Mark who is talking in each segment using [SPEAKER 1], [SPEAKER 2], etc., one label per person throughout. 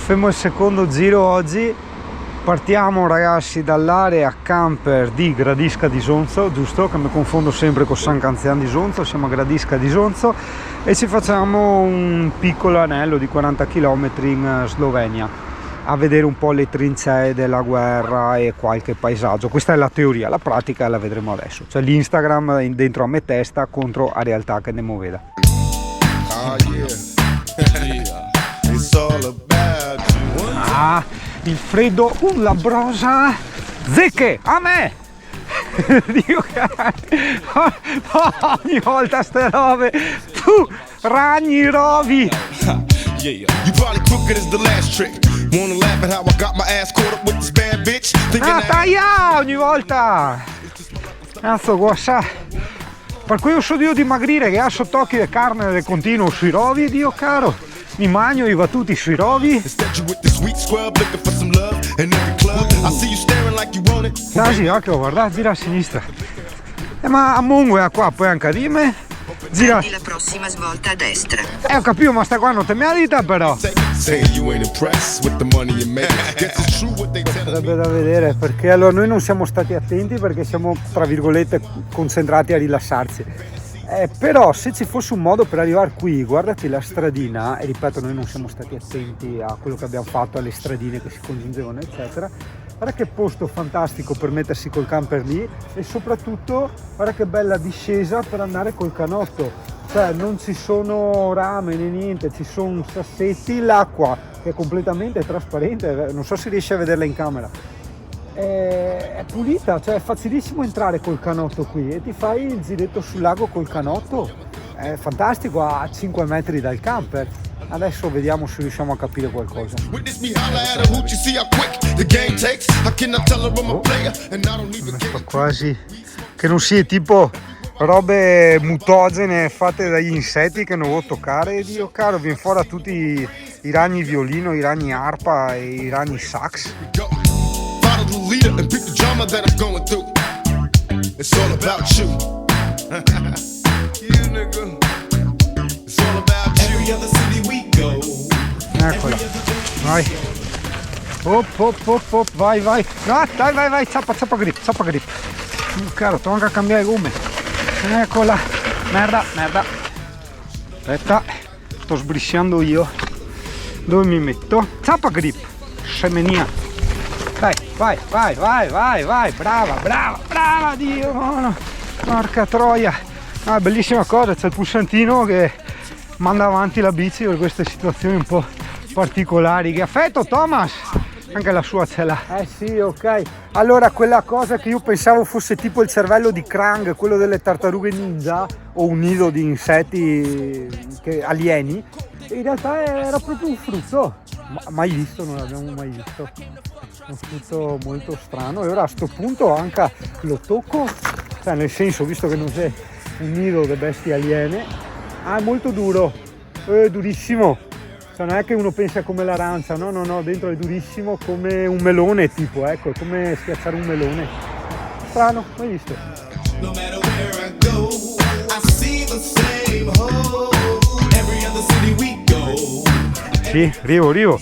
[SPEAKER 1] fermo il secondo giro oggi. Partiamo ragazzi dall'area camper di Gradisca di Sonzo, giusto? Che mi confondo sempre con San Canzian di Sonzo. Siamo a Gradisca di Sonzo e ci facciamo un piccolo anello di 40 km in Slovenia a vedere un po' le trincee della guerra e qualche paesaggio. Questa è la teoria, la pratica la vedremo adesso. Cioè l'Instagram dentro a me testa contro a realtà che andiamo a vedere. Ah, il freddo, la brosa, zecche, a me! Dio ogni volta ste robe, tu, ragni, rovi! Ah, taia ogni volta! Cazzo, guassa! Per cui io so io dimagrire, che ha sott'occhi di carne del continuo sui rovi, Dio caro! Mi magno i battuti sui rovi. Ah sì, occhio, guarda, gira a sinistra. Ma a Mungo è qua, poi anche a Rime. Gira.
[SPEAKER 2] La prossima svolta a destra.
[SPEAKER 1] Ho capito, ma sta qua non te mi alita però. Sarebbe da vedere, perché allora noi non siamo stati attenti perché siamo, tra virgolette, concentrati a rilassarci. Però se ci fosse un modo per arrivare qui, guardati la stradina, e ripeto noi non siamo stati attenti a quello che abbiamo fatto, alle stradine che si congiungevano eccetera, guarda che posto fantastico per mettersi col camper lì e soprattutto guarda che bella discesa per andare col canotto, cioè non ci sono rame né niente, ci sono sassetti, l'acqua che è completamente trasparente, non so se riesci a vederla in camera. È pulita, cioè è facilissimo entrare col canotto qui e ti fai il giretto sul lago col canotto, è fantastico, a 5 metri dal camper. Adesso vediamo se riusciamo a capire qualcosa. Sto quasi che non sia tipo robe mutagene fatte dagli insetti che non vuoi toccare, Dio caro, viene fuori a tutti i ragni violino, i ragni arpa e i ragni sax. Leader and pick the drama that I'm going through. It's all about you. You nigga. It's all about you. Every other city we go. Eccola. Vai. Hop, vai. No, dai, vai, zappa grip. Caro, tocca a cambiare gomme. Eccola. Merda. Aspetta, sto sbrisciando io. Dove mi metto? Zappa grip. Scemenia. Dai, vai, brava, Dio, no. Porca troia. Ah, bellissima cosa, c'è il pulsantino che manda avanti la bici per queste situazioni un po' particolari. Che affetto, Thomas! Anche la sua ce l'ha. Sì, ok. Allora, quella cosa che io pensavo fosse tipo il cervello di Krang, quello delle tartarughe ninja, o un nido di insetti alieni, in realtà era proprio un frutto. Mai visto, non l'abbiamo mai visto. Un frutto molto strano e ora a sto punto anche lo tocco, cioè nel senso, visto che non c'è un nido di bestie aliene, è molto duro, è durissimo, cioè non è che uno pensa come l'arancia, no, dentro è durissimo come un melone tipo, ecco, è come schiacciare un melone, strano, mai visto. Sì, arrivo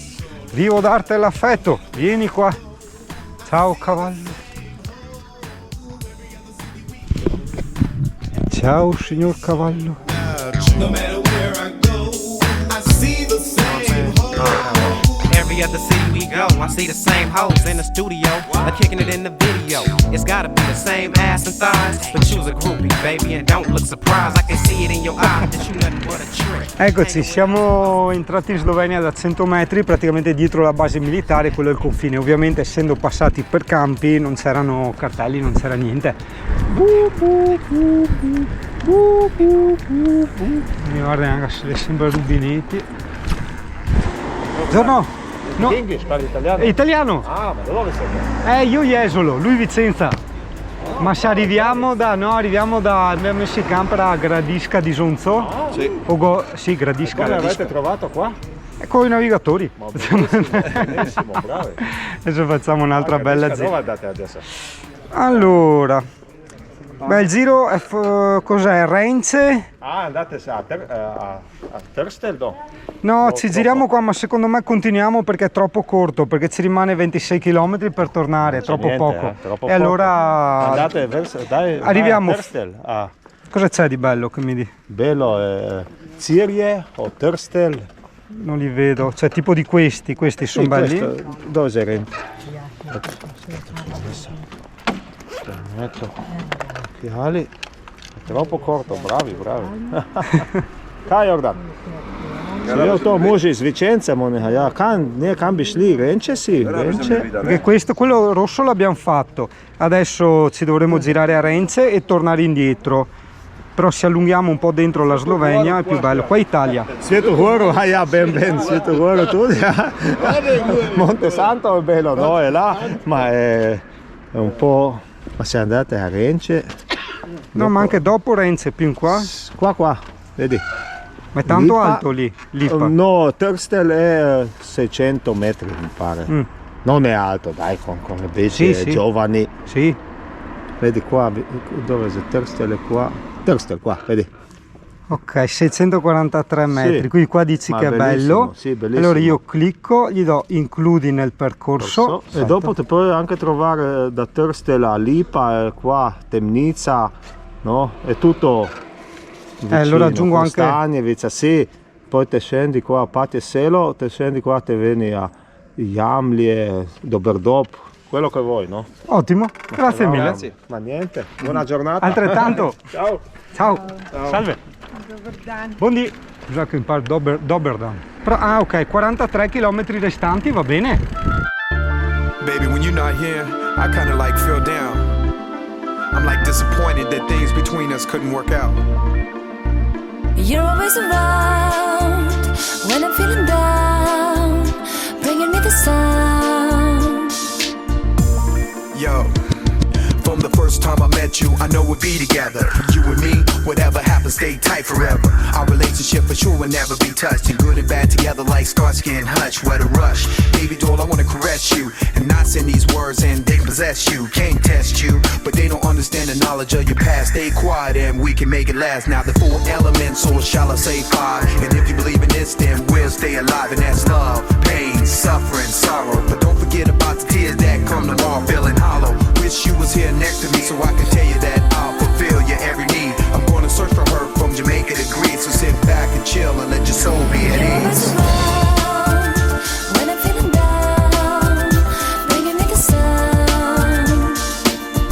[SPEAKER 1] a darti l'affetto, vieni qua. Ciao cavallo. Ciao signor cavallo. Every other city we go, I see the same hoes in the studio, kicking it in the video. It's gotta be the same ass and thighs, but choose a groupie, baby, and don't look surprised. I can see it in your eye that you nothing but a trick. Eccoci, siamo entrati in Slovenia da 100 metri, praticamente dietro la base militare, quello è il confine. Ovviamente essendo passati per campi non c'erano cartelli, non c'era niente. Mi guarda anche se sembra rubinetti. Buongiorno. No.
[SPEAKER 3] English, parli italiano?
[SPEAKER 1] È italiano?
[SPEAKER 3] Ah, ma da dove sei?
[SPEAKER 1] Io Jesolo, lui Vicenza. Ma se arriviamo da abbiamo messo il camper a Gradisca di Sonzo.
[SPEAKER 3] Sì.
[SPEAKER 1] Sì, Gradisca.
[SPEAKER 3] Come l'avete trovato qua?
[SPEAKER 1] Con i navigatori.
[SPEAKER 3] Benissimo, bravi.
[SPEAKER 1] Adesso facciamo un'altra bella
[SPEAKER 3] gita. Dove andate adesso?
[SPEAKER 1] Allora, Beh, il giro è cos'è? Renze?
[SPEAKER 3] Ah, andate a Terstel, no?
[SPEAKER 1] No,
[SPEAKER 3] No,
[SPEAKER 1] ci
[SPEAKER 3] troppo.
[SPEAKER 1] giriamo qua, ma secondo me continuiamo perché è troppo corto, perché ci rimane 26 km per tornare, è troppo
[SPEAKER 3] Niente,
[SPEAKER 1] poco.
[SPEAKER 3] troppo
[SPEAKER 1] E
[SPEAKER 3] poco.
[SPEAKER 1] allora
[SPEAKER 3] Andate dai,
[SPEAKER 1] Arriviamo.
[SPEAKER 3] a Terstel. Ah,
[SPEAKER 1] cosa c'è di bello che mi di?
[SPEAKER 3] bello, Zirie o Terstel.
[SPEAKER 1] Non li vedo, cioè tipo di questi sono belli.
[SPEAKER 3] Dove sei Renzi? Metto occhiali. È troppo corto, bravi. Kaj Jordan? Io to može iz Vicenza, ja kam bi šli, Renče si, Renče.
[SPEAKER 1] Perché quello rosso l'abbiamo fatto, adesso ci dovremo girare a Renze e tornare indietro. Però se allunghiamo un po' dentro la Slovenia è più bello. Qua è Italia.
[SPEAKER 3] Svetu Goro, ja, ben, Svetu Goro tudi, ja. Monte Santo è bello, no, è là, ma è un po'... Ma se andate a Renče...
[SPEAKER 1] No, ma anche dopo Renze, più in qua.
[SPEAKER 3] Qua, vedi?
[SPEAKER 1] Ma è tanto
[SPEAKER 3] Lipa?
[SPEAKER 1] alto lì, Lipa.
[SPEAKER 3] No, Terstel è 600 metri, mi pare. Non è alto, dai, con le bici
[SPEAKER 1] Sì.
[SPEAKER 3] giovani.
[SPEAKER 1] Sì.
[SPEAKER 3] Vedi qua, dove c'è Terstel è qua. Terstel qua, vedi?
[SPEAKER 1] Ok, 643 metri,
[SPEAKER 3] Sì.
[SPEAKER 1] quindi qua dici
[SPEAKER 3] Ma
[SPEAKER 1] che è
[SPEAKER 3] bellissimo,
[SPEAKER 1] bello.
[SPEAKER 3] sì, bellissimo.
[SPEAKER 1] Allora io clicco, gli do includi nel percorso.
[SPEAKER 3] E dopo ti puoi anche trovare da Terstel a Lipa, qua, Temnica, no? È tutto vicino,
[SPEAKER 1] allora aggiungo anche...
[SPEAKER 3] Kostanjevica, sì. Poi te scendi qua a Patieselo, te scendi qua, te vieni a Jamlje, Doberdop, quello che vuoi, no?
[SPEAKER 1] Ottimo, grazie mille.
[SPEAKER 3] Grazie. Ma niente, buona giornata.
[SPEAKER 1] Altrettanto.
[SPEAKER 3] Ciao.
[SPEAKER 1] Ciao. Salve. Buondì. Scusa che imparo Doberdan. Ah ok, 43 km restanti, va bene.
[SPEAKER 4] Baby, when you're not here, I kinda like feel down. I'm like disappointed that things between us couldn't work out.
[SPEAKER 5] You're always around when I'm feeling down, bringing me the sound.
[SPEAKER 4] Yo, from the first time I met you, I know we'll be together. You and me, whatever happens, stay tight forever. Our relationship for sure will never be touched. And good and bad together like Starsky and Hutch. What a rush. Baby doll, I wanna caress you and not send these words and they possess you. Can't test you, but they don't understand the knowledge of your past. Stay quiet and we can make it last. Now the four elements, or shall I say five? And if you believe in this, then we'll stay alive. And that's love, pain, suffering, sorrow. But don't forget about the tears that come tomorrow, feeling hollow. Wish you was here next to me so I can tell you that I'll fulfill your every need. I'm gonna search for her from Jamaica to Greece. So sit back and chill and let your soul be at
[SPEAKER 5] You're always
[SPEAKER 4] ease.
[SPEAKER 5] around when I'm feeling down, bringing me the sound.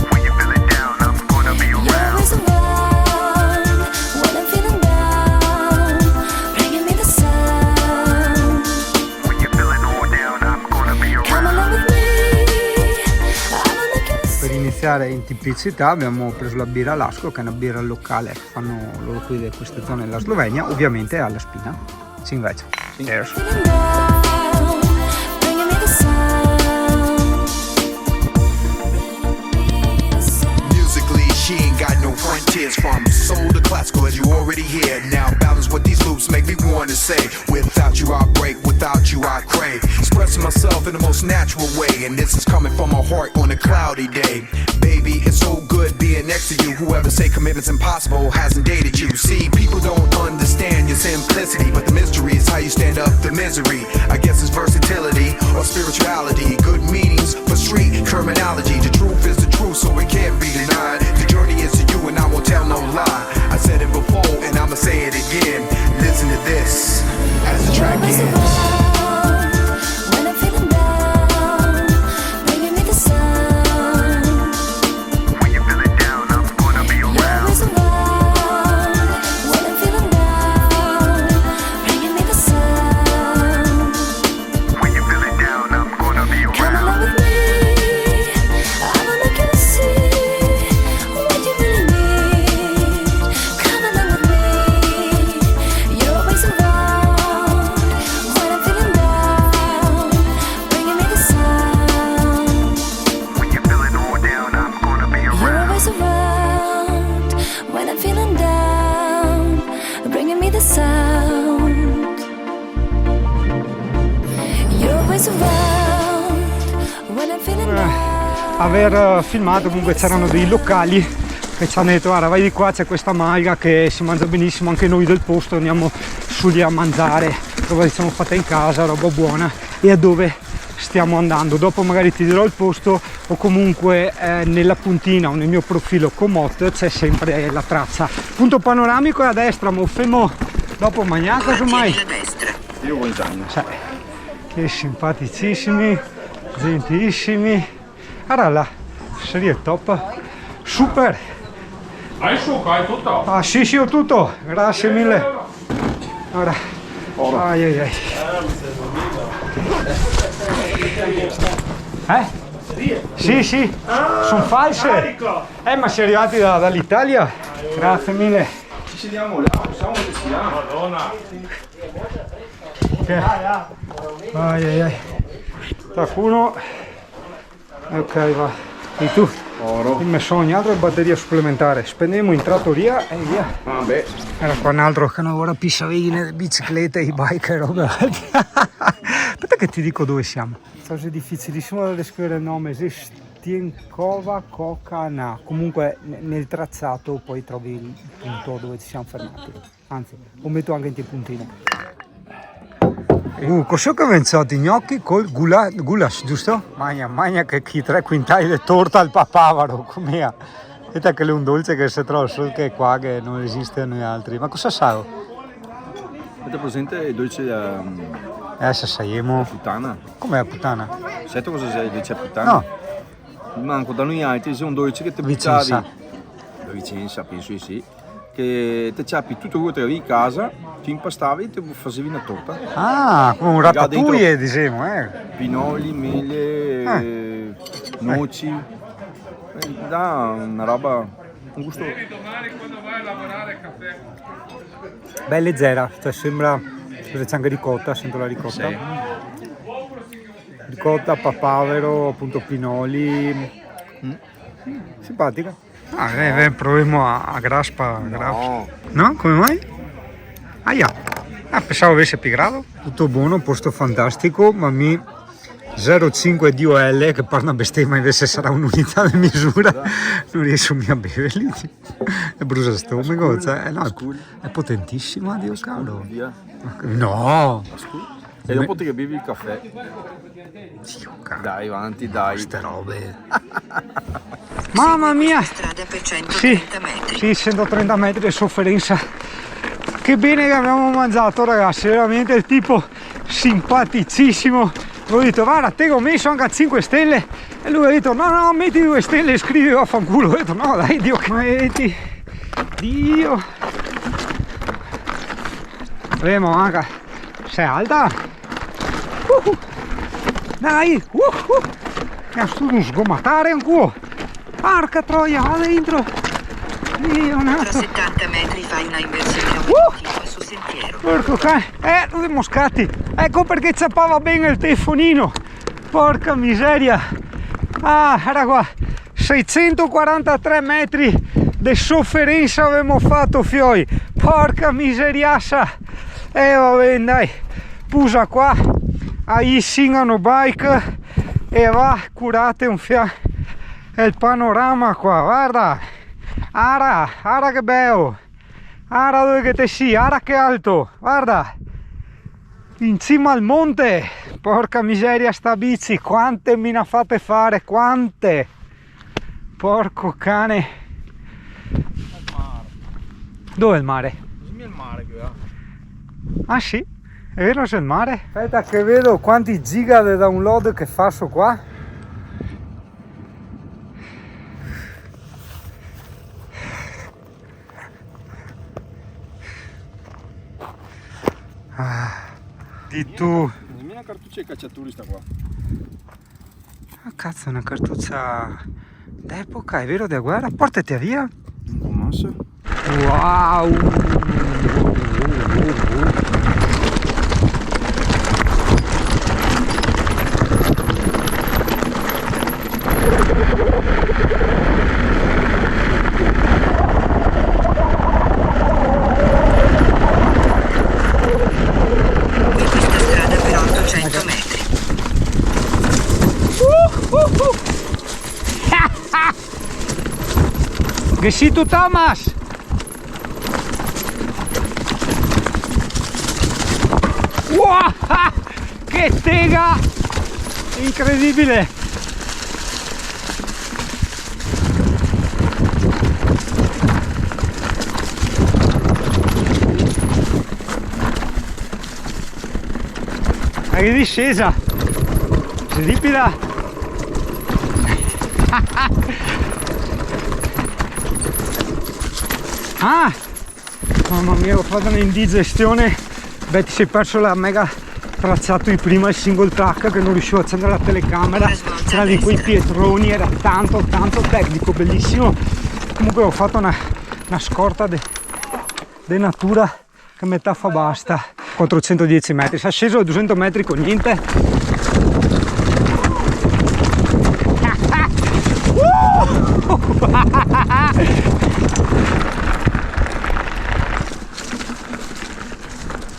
[SPEAKER 4] When you're feeling down, I'm gonna be
[SPEAKER 5] You're always around when I'm feeling down, bringing me the sound.
[SPEAKER 4] When you're feeling all down, I'm gonna be
[SPEAKER 5] Come along with me, I will make you
[SPEAKER 1] Per iniziare in tipicità abbiamo preso la birra Lasco, che è una birra locale che fanno loro qui in queste zone della Slovenia, ovviamente alla spina. Si invece. Cheers.
[SPEAKER 5] feeling down, bringing me the sound.
[SPEAKER 4] musically, she ain't got no frontiers. From soul to classical, as you already hear. Now balance what these loops make me want to say. Without you I break, without you I crave. Expressing myself in the most natural way, and this is coming from my heart on a cloudy day. Baby, it's so good being next to you. Whoever say commitment's impossible hasn't dated you. See, people don't understand your simplicity, but the mystery is how you stand up to misery. I guess it's versatility or spirituality. Good meanings for street terminology. The truth is the truth, so it can't be denied. The journey is to you and I won't tell no lie. I said it before and I'ma say it again. Listen to this as the
[SPEAKER 5] You're
[SPEAKER 4] track
[SPEAKER 5] always
[SPEAKER 4] ends.
[SPEAKER 5] around when I'm feeling down, bringing me the sound.
[SPEAKER 4] When you're feeling down, I'm gonna be
[SPEAKER 5] You're always around when I'm feeling down, bringing me the sound.
[SPEAKER 4] When you're feeling down, I'm gonna be
[SPEAKER 5] Come along with me, I will make you see what you really need. Come along with me, you're always around when I'm feeling down, bringing me the sound.
[SPEAKER 4] When you're feeling all down, I'm gonna be
[SPEAKER 5] You're always around when I'm feeling down, bringing me the sound. You're always around when I'm feeling down.
[SPEAKER 1] Aver filmato, comunque c'erano dei locali che che ci hanno detto guarda vai di qua, c'è questa malga che si mangia benissimo, anche noi del posto andiamo su lì a mangiare, roba diciamo fatta in casa, roba buona, e a dove stiamo andando. Dopo magari ti dirò il posto o comunque nella puntina o nel mio profilo Comot c'è sempre la traccia. Punto panoramico è a destra, ma fermo dopo Magnac casomai.
[SPEAKER 2] Mantieni la destra.
[SPEAKER 3] Io buongiorno.
[SPEAKER 1] Cioè, che simpaticissimi, gentilissimi. Guarda là, serie top, super.
[SPEAKER 6] Hai succo, hai tutto?
[SPEAKER 1] Ah sì, ho tutto, grazie mille. Ora, ai ai ai. Sì, sono false. Ma si è arrivati dall'Italia. Grazie mille.
[SPEAKER 3] Ci sediamo là, possiamo che siamo. Madonna.
[SPEAKER 1] Ai ai ai. Qualcuno. Ok, va. E tu?
[SPEAKER 3] Oro.
[SPEAKER 1] Il mio sogno, altro è batteria supplementare. Spendiamo in trattoria e via.
[SPEAKER 3] Vabbè.
[SPEAKER 1] Era qua un altro che ora pissa le biciclette, i bike e robe. Aspetta che ti dico dove siamo. È difficilissimo da descrivere il nome. Stienkova Kokana. Comunque nel tracciato poi trovi il punto dove ci siamo fermati. Anzi, lo metto anche in puntino. Cos'è che ho pensato? Gnocchi col goulash, giusto? Magna che chi 3 quintali di torta al papavero, com'è? Vedete che è un dolce che si trova solo che qua, che non esiste a noi altri. Ma cosa sa?
[SPEAKER 7] Avete presente il dolce
[SPEAKER 1] Se saiamo.
[SPEAKER 7] puttana?
[SPEAKER 1] Com'è la puttana?
[SPEAKER 7] Sai cosa sei il dolce puttana?
[SPEAKER 1] No.
[SPEAKER 7] Manco da noi altri, c'è un dolce che ti
[SPEAKER 1] Vicenza.
[SPEAKER 7] buttavi. Vicenza, penso di sì. Che ti ciappi tutto quello che avevi in casa, ti impastavi e ti facevi una torta.
[SPEAKER 1] Ah, come un ratatouille, diciamo,
[SPEAKER 7] Pinoli, mele, noci. Dà una roba, un gusto.
[SPEAKER 1] Beh, leggera, cioè sembra. C'è anche ricotta, sento la ricotta.
[SPEAKER 7] Sì.
[SPEAKER 1] Ricotta, papavero, appunto pinoli. Simpatica. Proviamo a graspa. No? Come mai? Pensavo avesse pigrato. Tutto buono, posto fantastico, ma 0,5 DOL, che parla bestemmia, invece sarà un'unità di misura, non riesco a beverli. È brucia lo stomaco, cioè, no, è potentissima, Dio cavolo.
[SPEAKER 7] Via.
[SPEAKER 1] No!
[SPEAKER 7] E dopo ti bevi il caffè.
[SPEAKER 1] Dio cavolo.
[SPEAKER 7] Dai, avanti, dai.
[SPEAKER 1] Queste robe. Mamma mia!
[SPEAKER 2] Strada per 130 metri.
[SPEAKER 1] Sì, 130 metri di sofferenza. Che bene che abbiamo mangiato, ragazzi, veramente il tipo simpaticissimo. Ho detto guarda, te ho messo anche a 5 stelle e lui ha detto no, metti 2 stelle e scrivi vaffanculo. Ho detto no dai, Dio che metti, Dio. Vediamo anche se è alta. Dai, mi ha studiato sgomatare ancora. Porca troia, va dentro. Dio,
[SPEAKER 2] Tra 70 metri fai una inversione continua sul sentiero.
[SPEAKER 1] Porco cane, due moscati, ecco perché ciappava bene il telefonino, porca miseria. Era qua, 643 metri di sofferenza abbiamo fatto, fioi, porca miseriassa. Vabbè dai, pusa qua, ahí singano bike e va, curate un fianco, il panorama qua, guarda, ara che bello. Ara dove che te sì, ara che alto, guarda, in cima al monte, porca miseria sta bici, quante me ne ha fatte fare, quante, porco cane. Dove è il mare?
[SPEAKER 7] Il mare che va.
[SPEAKER 1] Ah sì, è vero c'è il mare? Aspetta che vedo quanti giga di download che faccio qua. Di tu.
[SPEAKER 7] Dimmi una cartuccia di cacciaturi sta qua.
[SPEAKER 1] Cazzo, è una cartuccia d'epoca, è vero, della guerra? Portati via.
[SPEAKER 7] Un po' massa.
[SPEAKER 1] Wow.
[SPEAKER 2] Qui questa strada per 800 metri.
[SPEAKER 1] Che sei tu, Thomas? Wow, che tega incredibile. Ma che discesa ripida. Ah, mamma mia, ho fatto un'indigestione. Beh, ti sei perso la mega tracciato di prima, il single track, che non riuscivo a accendere la telecamera, c'era di quei pietroni, era tanto tecnico, bellissimo. Comunque ho fatto una scorta di natura che metà fa basta. 410 metri, si è sceso a 200 metri con niente.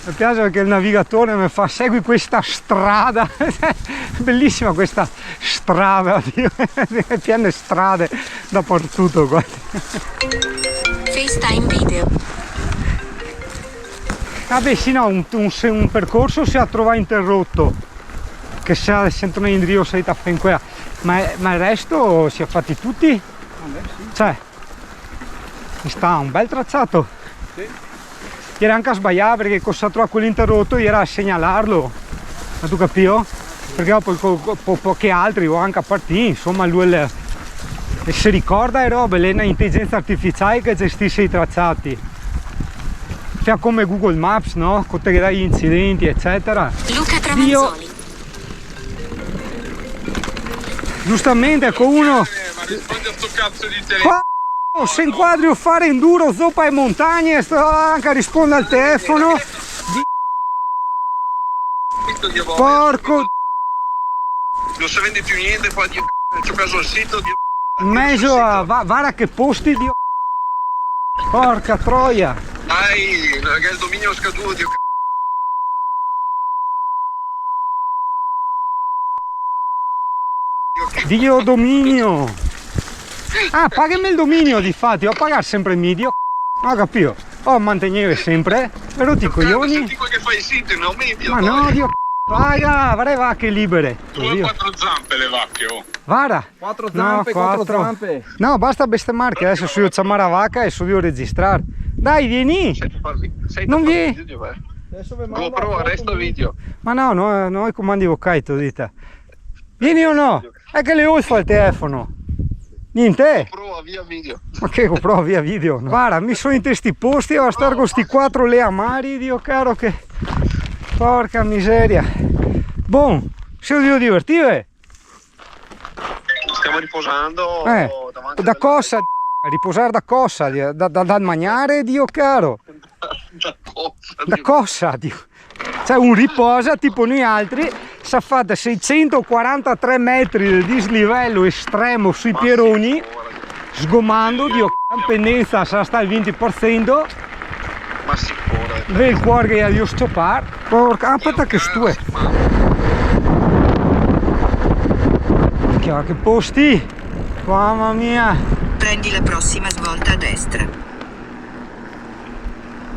[SPEAKER 1] Mi piace perché il navigatore mi fa segui questa strada. Bellissima questa strada, è piene strade dappertutto qua.
[SPEAKER 5] FaceTime video.
[SPEAKER 1] Vabbè sì, no, un percorso si è trovato interrotto, che si sentono in Rio sei a fin qua, ma il resto si è fatti tutti? Cioè, sta un bel tracciato. Sì. Era anche a sbagliare perché cosa trova quell'interrotto era a segnalarlo, ma tu capito? Perché dopo pochi altri o anche a partire, insomma lui e si ricorda robe, è un'intelligenza artificiale che gestisce i tracciati. Fa come Google Maps, no? Con te che dai gli incidenti, eccetera.
[SPEAKER 5] Luca Tramanzoli.
[SPEAKER 1] Giustamente, con uno.
[SPEAKER 6] Ma rispondi a sto cazzo di telefono.
[SPEAKER 1] Se inquadri a fare enduro, zoppa e montagne, sto anche a rispondere al telefono. Porco.
[SPEAKER 6] Non si vende più niente, poi ci ho preso il sito.
[SPEAKER 1] In mezzo a vara che posti, Dio. Porca troia.
[SPEAKER 6] Dai, che il dominio è scaduto, Dio.
[SPEAKER 1] Dio dominio. Ah, pagami il dominio, difatti, ho pagato sempre il mio, non ho capito, ho mantenere sempre, però ti coglioni.
[SPEAKER 6] Senti quel che fai il sito, non medio.
[SPEAKER 1] Ma no, Dio, paga, avrei vacche libere.
[SPEAKER 6] Tu hai 4 zampe le vacche, oh.
[SPEAKER 1] Vara?
[SPEAKER 7] 4 zampe, no, 4 zampe.
[SPEAKER 1] No, basta bestemmare che adesso io chiamare a vacca e devo registrare. Dai, vieni. Non vieni.
[SPEAKER 6] GoPro, arresto video.
[SPEAKER 1] Ma no, noi comandi vocali, tu dite. Vieni o no? È che le ho fa il telefono. Niente?
[SPEAKER 6] GoPro via video.
[SPEAKER 1] Ma che GoPro via video? No. Guarda, mi sono in questi posti a stare con sti 4 le amari, Dio caro, che porca miseria. Buon, se lo devo divertire.
[SPEAKER 6] Stiamo riposando davanti
[SPEAKER 1] da cosa? Riposare da cosa? Da mangiare, Dio caro. Da cosa, Dio. Cioè un riposa tipo noi altri, si è fatta 643 metri di dislivello estremo sui pieroni, sgomando, Dio, in pendenza sarà sta il 20%.
[SPEAKER 6] Ma sicuro.
[SPEAKER 1] Vedi il cuore che io sciopare. Porca, aspetta che stue. Che posti, mamma mia.
[SPEAKER 2] Prendi la prossima svolta a destra.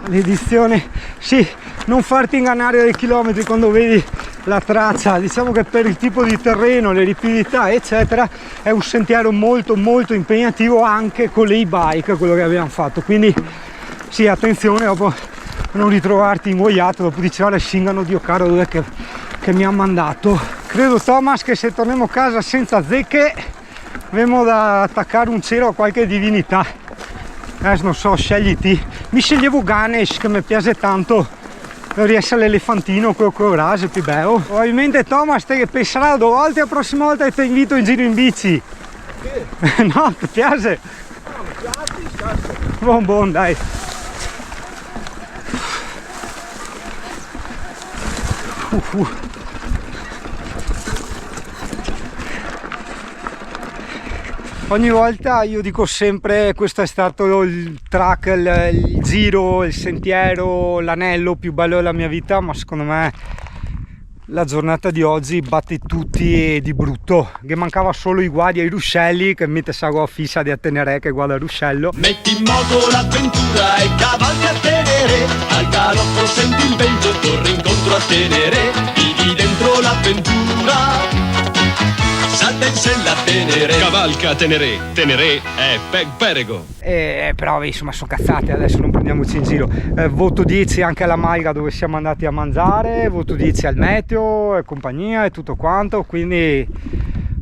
[SPEAKER 1] L'edizione, sì, non farti ingannare dai chilometri quando vedi la traccia. Diciamo che per il tipo di terreno, le ripidità eccetera, è un sentiero molto impegnativo anche con le e-bike, quello che abbiamo fatto, quindi sì, attenzione dopo non ritrovarti ingoiato, dopo diceva le scingano, Dio caro, dove che mi ha mandato. Credo, Thomas, che se torniamo a casa senza zecche avremo da attaccare un cielo a qualche divinità. Non so, scegliti. Mi sceglievo Ganesh, che mi piace tanto, riesce all'elefantino, quello che ora è più bello. Probabilmente Thomas te che penserà 2 volte, la prossima volta ti invito in giro in bici. Sì. No, ti piace? No, mi piace. Buon, dai. Ogni volta io dico sempre questo è stato il track, il giro, il sentiero, l'anello più bello della mia vita, ma secondo me La giornata di oggi batte tutti di brutto, che mancava solo i guadi ai ruscelli, che mette sago a fissa di Tenere che guarda il ruscello.
[SPEAKER 8] Metti in moto l'avventura e cavalca a Tenere, al galoppo senti il vento, corri incontro a Tenere, vivi dentro l'avventura. Salta in sella a Tenere, cavalca a Tenere, Tenere è Peg Perego.
[SPEAKER 1] Però insomma sono cazzate, adesso non prendiamoci in giro. Voto 10 anche alla Malga dove siamo andati a mangiare, voto 10 al meteo e compagnia e tutto quanto, quindi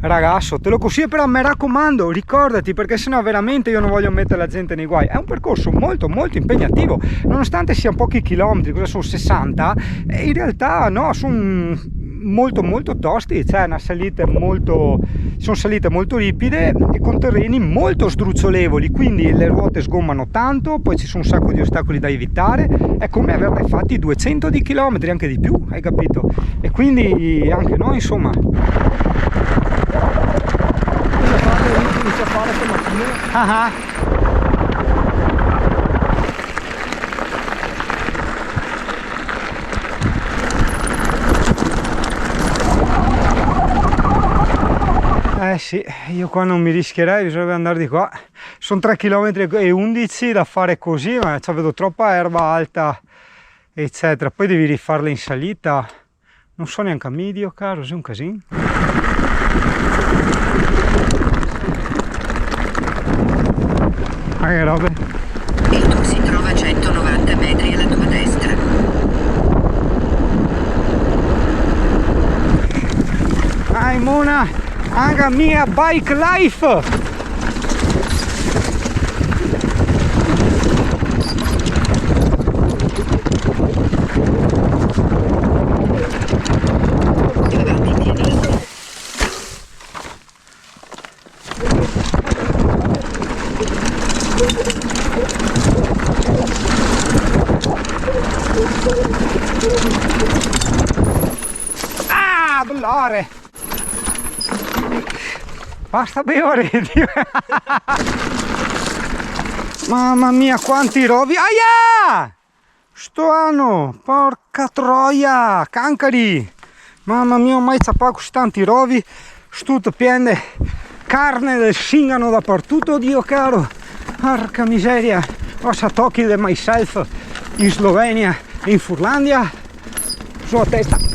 [SPEAKER 1] ragazzo te lo consiglio, però mi raccomando ricordati, perché sennò veramente io non voglio mettere la gente nei guai. È un percorso molto molto impegnativo, nonostante siano pochi chilometri, cosa sono 60, in realtà no, sono molto molto tosti, cioè sono salite molto ripide e con terreni molto sdrucciolevoli, quindi le ruote sgommano tanto, poi ci sono un sacco di ostacoli da evitare, è come averne fatti 200 di chilometri, anche di più, hai capito? E quindi anche noi insomma inizia a fare stamattina. Sì, io qua non mi rischierei, bisognerebbe andare di qua. Sono 3 km e 11 da fare così, ma vedo troppa erba alta, eccetera. Poi devi rifarle in salita. Non so neanche a medio, caro, è un casino. Ma che robe.
[SPEAKER 2] Il tuo si trova a 190 metri alla tua destra.
[SPEAKER 1] Dai Mona! Anche mia bike life. Ah, dolore. Basta bere. Mamma mia quanti rovi. Aia! Sto anno, porca troia, cancari. Mamma mia, mai sappato così tanti rovi. Tutto pieno di carne del cingano dappertutto, Dio caro. Porca miseria. Cosa tocchi di myself in Slovenia e in Furlandia. Sulla testa.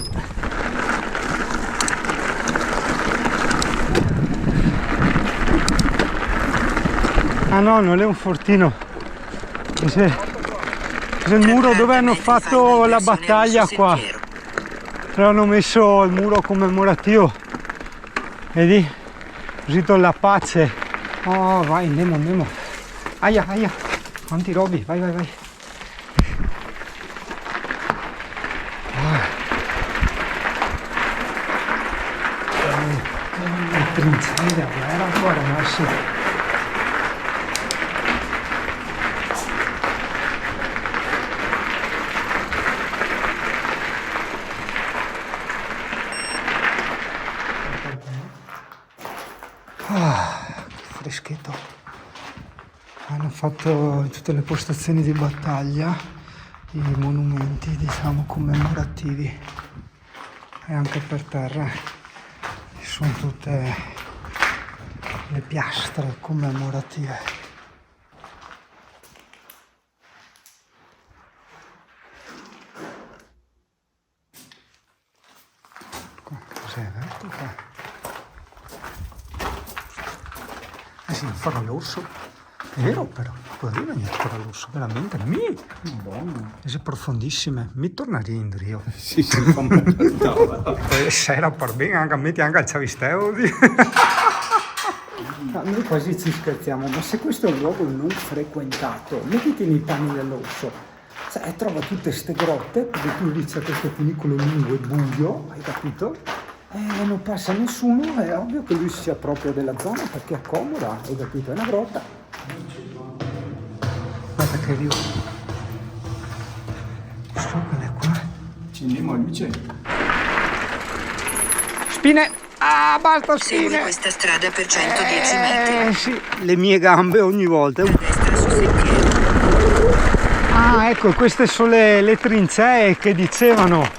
[SPEAKER 1] Ah no, non è un fortino, è il muro dove hanno fatto la battaglia qua, hanno messo il muro commemorativo, vedi? Così la pace. Oh vai, andiamo. Aia, quanti robi, vai. Le trincee da guerra, guarda, ragazzi. Freschetto. Hanno fatto in tutte le postazioni di battaglia i monumenti, diciamo, commemorativi, e anche per terra ci sono tutte le piastre commemorative. Cos'è aperto qua? Eh sì, farò l'orso, è vero però, puoi venire a fare l'orso, veramente, buono, è profondissime, mi tornerei in io. Sì, come sera per bene, anche a me anche al Ciavisteo. Noi quasi ci scherziamo, ma se questo è un luogo non frequentato, mettiti nei panni dell'orso, cioè trova tutte ste grotte, perché tu lì c'è questo cunicolo lungo e buio, hai capito? Non passa nessuno, è ovvio che lui sia proprio della zona perché accomoda, hai capito? È una grotta. Guarda che arrivo. Sto quella qua.
[SPEAKER 7] Andiamo al vicino.
[SPEAKER 1] Spine! Ah, basta
[SPEAKER 2] Segui
[SPEAKER 1] spine!
[SPEAKER 2] questa strada per 110 metri.
[SPEAKER 1] Sì, le mie gambe ogni volta.
[SPEAKER 2] A destra sul sentiero.
[SPEAKER 1] Ah, ecco, queste sono le trincee che dicevano.